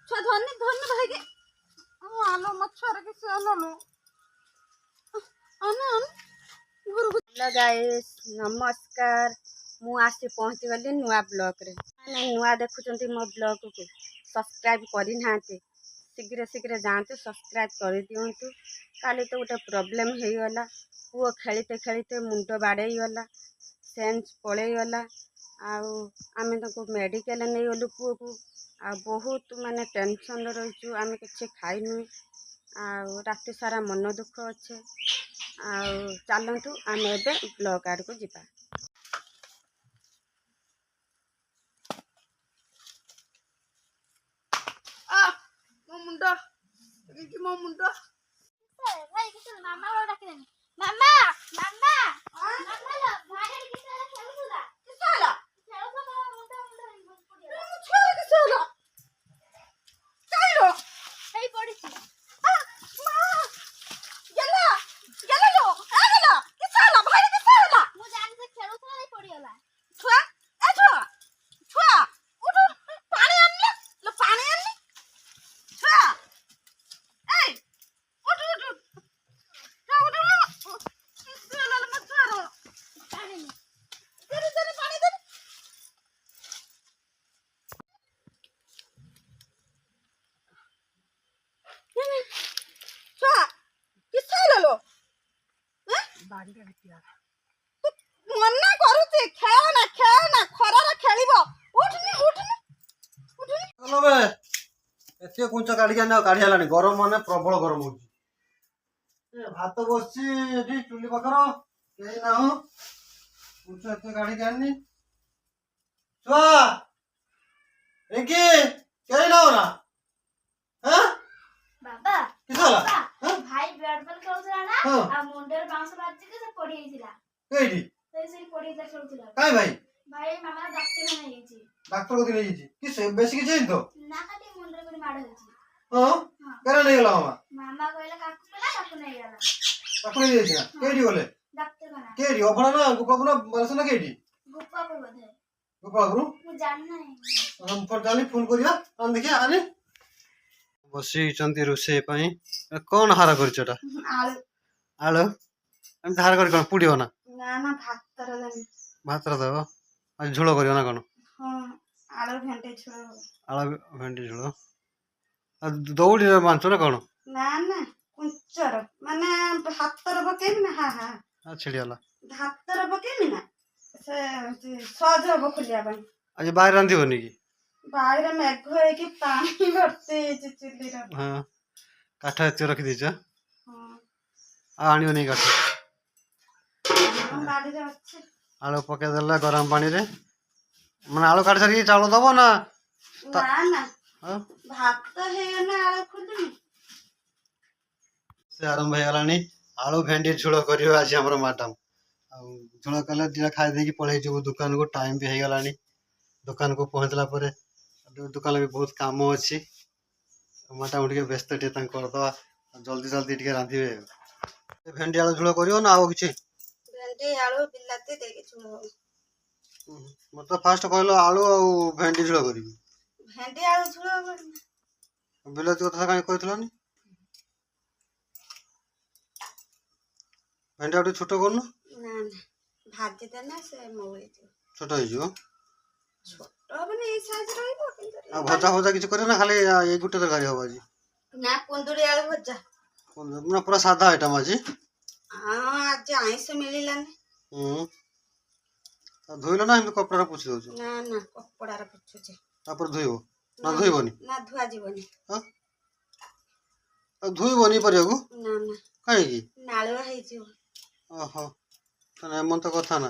ଛୁଆ ଧନି ଧନି ଭାଇକି ଆଲୋ ମୋ ଛୁଆର କିଛି ଆଲୋ ଆନେ ଘରକୁ। ହ୍ୟାଲୋ ଗାଇସ୍, ନମସ୍କାର। ମୁଁ ଆସି ପହଞ୍ଚିଗଲି ନୂଆ ବ୍ଲକରେ। ମାନେ ନୂଆ ଦେଖୁଛନ୍ତି ମୋ ବ୍ଲଗକୁ, ସବସ୍କ୍ରାଇବ୍ କରିନାହାନ୍ତି ଶୀଘ୍ର ଶୀଘ୍ର ଯାଆନ୍ତୁ, ସବସ୍କ୍ରାଇବ୍ କରିଦିଅନ୍ତୁ। କାଲି ତ ଗୋଟେ ପ୍ରୋବ୍ଲେମ୍ ହେଇଗଲା। ପୁଅ ଖେଳିତେ ଖେଳିତେ ମୁଣ୍ଡ ବାଡ଼େଇଗଲା, ସେନ୍ସ ପଳେଇଗଲା। ଆଉ ଆମେ ତାକୁ ମେଡ଼ିକାଲ ନେଇଗଲୁ ପୁଅକୁ। ଆଉ ବହୁତ ମାନେ ଟେନସନ୍ରେ ରହିଛୁ, ଆମେ କିଛି ଖାଇନୁ। ଆଉ ରାତି ସାରା ମନ ଦୁଃଖ ଅଛି। ଆଉ ଚାଲନ୍ତୁ ଆମେ ଏବେ ବ୍ଲକ୍ ଆଡ଼କୁ ଯିବା। ମୋ ମୁଣ୍ଡ ମୋ ମୁଣ୍ଡ ମାମା ଡାକିଲେନି। ମାମା ମାମା ମାମା ଭାଇ କିସ ଖେଳୁଥିଲା କିସ ହେଲା ଖେଳୁଥିଲା ମୁଣ୍ଡ ଛୁଆ କିସ ହେଲା କାଇଲୋ ହେଇ ପଡ଼ିଛି। ମା ଗେଲା ଗେଲା ଲୋ ଗେଲା କିସ ହେଲା ଭାଇ କିସ ହେଲା ମୁଁ ଜାଣି ସେ ଖେଳୁଥିଲା ହେଇ ପଡ଼ିଗଲା। ଛୁଆ ଏ ଛୁଆ ଛୁଆ ଉଠ ପାଣି ଆଣିଲେ ଲୋ ପାଣି ଆଣିଲେ ଛୁଆ এই উঠ উঠ যা উঠ কিস ହେଲା ମୋ ଛୁଆର ପାଣି ଦେ ଦେ ପାଣି ଦେ। ଛୁଆ କିସ ହେଲା ଲୋ ବାଡ଼ିରେ ଭିତିଗଲା। ମନା କରୁଛି ଖେଳନା ଖରାରେ ଖେଳିବ। ଉଠନି ଉଠନି ଉଠନି। ହଲୋ ବେ ଏତେ କୁଞ୍ଚ କାଢିକି ଆଣି କାଢି ହେଲାଣି, ଗରମ ମାନେ ପ୍ରବଳ ଗରମ ହଉଛି। ଭାତ ବସିଛି ଏଠି ଚୁଲି ପାଖର, କେହି ନାହୁଁ, କୁଞ୍ଚ ଏତେ କାଢିକି ଆଣିନି। ଛୁଆ ରିଙ୍କି କେହି ନାହୁଁ ନା? ବାବା କିସ ହେଲା? ଭାଇ ବ୍ୟାଟ୍ ବଲ୍ ଖେଳୁଥିଲା ନା, ଆଉ ମୁଣ୍ଡରେ ବାଉଁଶ ବାଜିକି ସେ ପଡି ଯାଇଥିଲା। କେଇଠି ସେଇଠି ପଡି ଯାଇଥିଲା ଖେଳୁଥିଲା। କାଇଁ ଭାଇ? ଭାଇ ମାମା ଡାକ୍ତରଖାନା ନେଇଯାଇଛି। ଡାକ୍ତର କତିକି ନେଇଯାଇଛି? କି ବେଶୀ କିଛି ହେଇନି ତ? ନା ଖାଲି ମୁଣ୍ଡରେ ଗୋଟେ ମାଡ଼ ହେଇଛି। କେରା ନେଇଗଲା ମାମା? ମାମା କହିଲା କାକୁ କହିଲା ତାକୁ ନେଇଗଲା। ତାକୁ ନେଇଯାଇଛି ନା? କେଇଠି ଗଲେ? ଡାକ୍ତରଖାନା। କେଇଠି ଅଭଡ଼ା ନା ଗୋପାଳପୁର ନା ବାଲେଶ୍ୱର ନା କେଇଠି? ଗୋପାଳପୁର ବୋଧେ। ଗୋପାଳପୁର? ମୁଁ ଜାଣିନାହିଁ। ଚାଲି ଫୋନ କରିବା ଦେଖିଆ ଆଣି। ବସିଛନ୍ତି ରୋଷେଇ ପାଇଁ। କଣ ହାର କରିଛ ଏଟା? ଆଳୁ ଆଳୁ ଏମିତି ହାର କରି କଣ ପୁଡିବ ନା? ନା ଭାତର ଦେମି। ଭାତର ଦେବ ଆଉ ଝୋଳ କରିବ ନା କଣ? ହଁ ଆଳୁ ଭେଣ୍ଡି ଝୋଳ ହବ। ଆଳୁ ଭେଣ୍ଡି ଝୋଳ ଆଉ ଦଉଡ଼ିରେ ମାଂସ ନା କଣ? ନା କୁଞ୍ଚର ମାନେ ଭାତର ପକେଇବି ନା। ଛିଡ଼ିଗଲା। ଭାତର ପକେଇବି ନା ସେ ସହଜ ହବ ଖୋଲିବା ପାଇଁ। ଆଜି ବାହାରେ ରାନ୍ଧିବନି କି? ବାଇରେ ମେଘ ହେଇକି ପାଣି ଭର୍ତ୍ତି ହେଇଛି ଚୁଲିର। ହଁ କାଠ ଏତିକି ରଖିଦେଇଛ? ହଁ ଆଉ ଆଣିବନି କାଠ? ବାଡ଼ିରେ ଅଛି। ଆଳୁ ପକେଇଦେଲା ଗରମ ପାଣିରେ, ମାନେ ଆଳୁ କାଟି ସାରିକି ଚାଉଳ ଦବ ନା? ନା ଭାତ ହେଇଗଲେ ଆଳୁ ଖୋଲିବି। ସେ ଆରମ୍ଭ ହେଇଗଲାଣି। ଆଳୁ ଭେଣ୍ଡି ଝୋଳ କରିବ ଆଜି ଆମର ମ୍ୟାଡାମ। ଆଉ ଝୋଳ କଲେ ଟିକେ ଖାଇ ଦେଇକି ପଳେଇ ଯିବୁ ଦୋକାନକୁ, ଟାଇମ ବି ହେଇଗଲାଣି। ଦୋକାନକୁ ପହଞ୍ଚିଲା ପରେ ଦୋକାନରେ ବି ବହୁତ କାମ ଅଛି। ମ୍ୟାଡାମ ଟିକେ ବ୍ୟସ୍ତ, ଟିକେ ତାଙ୍କୁ କରିଦବା, ଜଲ୍ଦି ଟିକେ ରାନ୍ଧିବେ। ଭେଣ୍ଡି ଆଳୁ ଝୋଳ କରିବ ନା ଆଉ କିଛି? ଭେଣ୍ଡି ଆଳୁ ବିଲାତି ଦେଇକି ଝୋଳ ହବ। ମତେ ଫାଷ୍ଟ କହିଲ ଆଳୁ ଆଉ ଭେଣ୍ଡି ଝୋଳ କରିବି। ଭେଣ୍ଡି ଆଳୁ ଝୋଳ ହବ। ବିଲାତି କଥା କାହିଁ କହିଥିଲନି? ଭେଣ୍ଡି ଆଉ ଟିକେ ଛୋଟ କରୁନ। ନା ଭାଜି ଦେଲେ ସେ ମଉଳିଯିବ। ଛୋଟ ହେଇଯିବ? ଛୋଟ ହବନି ଏଇ ସାଇଜ ରହିବ। ଆଉ ଭଜା କିଛି କରିବ ନା ଖାଲି ଏଇ ଗୋଟେ ତରକାରୀ ହବ ଆଜି? ନା କୁନ୍ଦୁରି ଆଳୁ ଭଜା। ନା ପୁରା ସାଧା ଆଇଟମ ଆଜି? ହଁ ଆଜି ଆଇଁଷ ମିଳିଲାନି। ଧୋଇଲ ନା ଏମିତି କପଡ଼ାରେ ପୋଛି ଦଉଛ? ନା କପଡ଼ାରେ ପୋଛୁଛି। ତାପରେ ଧୋଇବ ନା ଧୋଇବନି? ନା ଧୁଆ ଯିବନି। ଆଉ ଧୋଇବନି ପରିବାକୁ? ନା କାହିଁକି? ନାଳୁଆ ହେଇଯିବ। ଓହୋ, ତାହେଲେ ଏମନ୍ତ କଥା ନା।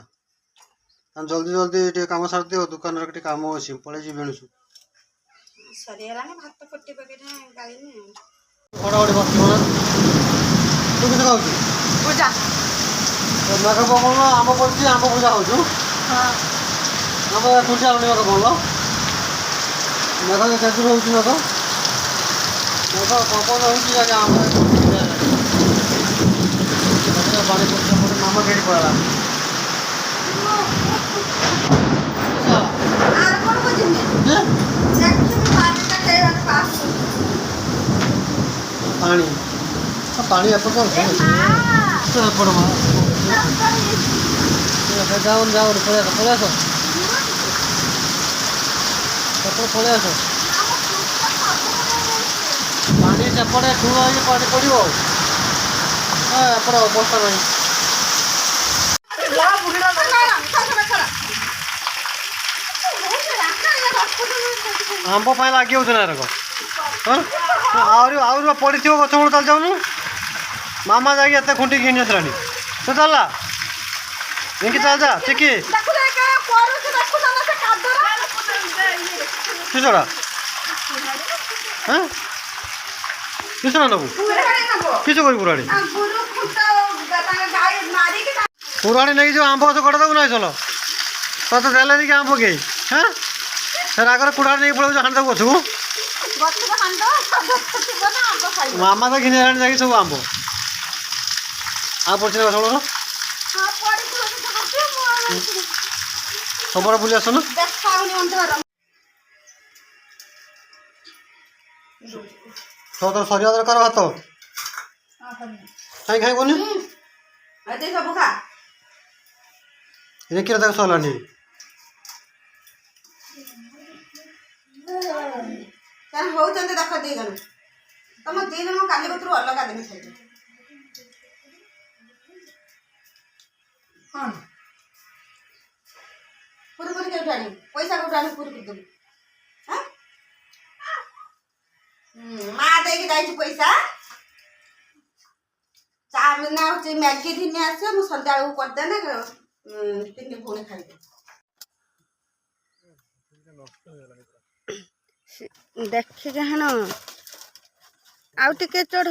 ଜଲ୍ଦି ଟିକେ କାମ ସାରିଦିଅ, ଦୋକାନରେ ଟିକେ କାମ ଅଛି, ପଳେଇ ଯିବି ବେଣୁସୁ। ସରିଗଲାଣି, ଭାତ ଫୁଟି ପକେଇଲେ ଗାଳିନି ଆଉ। ଘଡ଼ଘଡ଼ି ବସିବ ନା? ତୁ କିଛି ଖାଉଛୁ? ଭଜା। ମେଘ ପବନ ଆମ୍ବ ପଡ଼ିଛି, ଆମ୍ବ ଭଜା ଖାଉଛୁ? ଆମ୍ବ ଖୁଣ୍ଟି ଆଣୁନି ମେଘ ପବନ। ମେଘ କେତେଦୂର ହଉଛି ମେଘ? ମେଘ ପବନ ହଉଛି ଆଜ୍ଞା, ଆମ୍ବ ପାଣି ପଡ଼ିଲା ପରେ ମାମା କେଠି ପଳେଇଲା। আর কোন বুঝিনি দেখি বাড়িটা খেয়ে পাস पानी एपट कर एपट माँ जाओ जाओ पड़े आस पड़े आस पड़े आस पानी सेपटे ठूल पानी पड़ो एपट अवस्था नहीं आंब लगे हाँ आहरी पड़ी थो गच मूल चल जाऊनु मामा जाके खुंटी घिनी आसलानी तू चलला इनकी चल जा चिकी किसड़ा हाँ किसड़ा नबू किस कर पुराणी पुराणी नहीं जो आंब गच कटा देबू ना चलो तो देले कि आंब के हाँ रागर कुड़ा नहीं पड़े हाणी देबू गचू मामा तो घिनी जाके सब आंब आ पड़े गच सब बुली आस ना तो सरिया दरकार भात खाई खाई बोनी सब खा ये किरा तक सरलानी होते देख दी जन तुम दी जन काली कतरू अलग देवी खाइबे हाँ पूरी पूरी के उठानी पैसा को उठानी पूरी कर दे हां मां दे के जाई पैसा चार ना होची मैगी दिने आसे मु संध्या को कर दे ना तीन भूणी खाइबे देखि जहन आउ टिके चढ़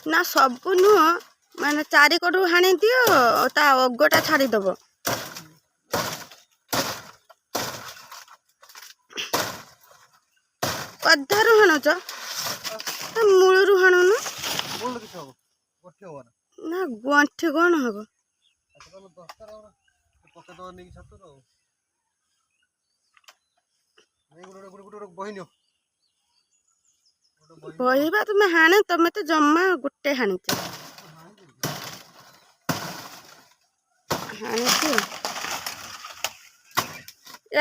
ना सब नुह माने चारि कड़ू हाणी दियो ता अगटा छाड़ीदब अधारू हाणुच मूलरू हाणुन ना गंठी कौन हम बहिबा तुम्हें हाणे तमें तो जमा गोटे हाणीच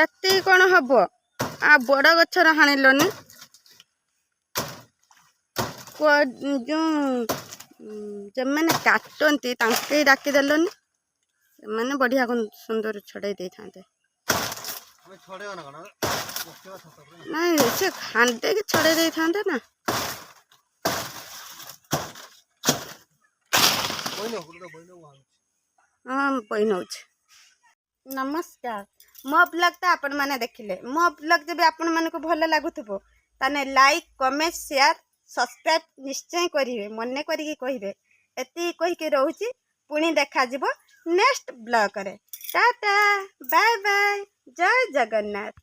एति कौन हम आ बड़ गछर हाणिलनि जो काटती तांके डाकिदेलनि से बढ़िया सुंदर छड़े दे था नहीं से खांडे के छड़े दे था ना हाँ बहन नमस्कार मो ब्लॉग तो आपण मैंने देखिले मो ब्लॉग जब आपण मन को भल लगुव ताने लाइक कमेंट शेयर सब्सक्राइब निश्चय करेंगे मन करी कहे एति कहीकि रोची पुणी देखा नेक्स्ट ब्लॉग रे टाटा बाय बाय जय जगन्नाथ।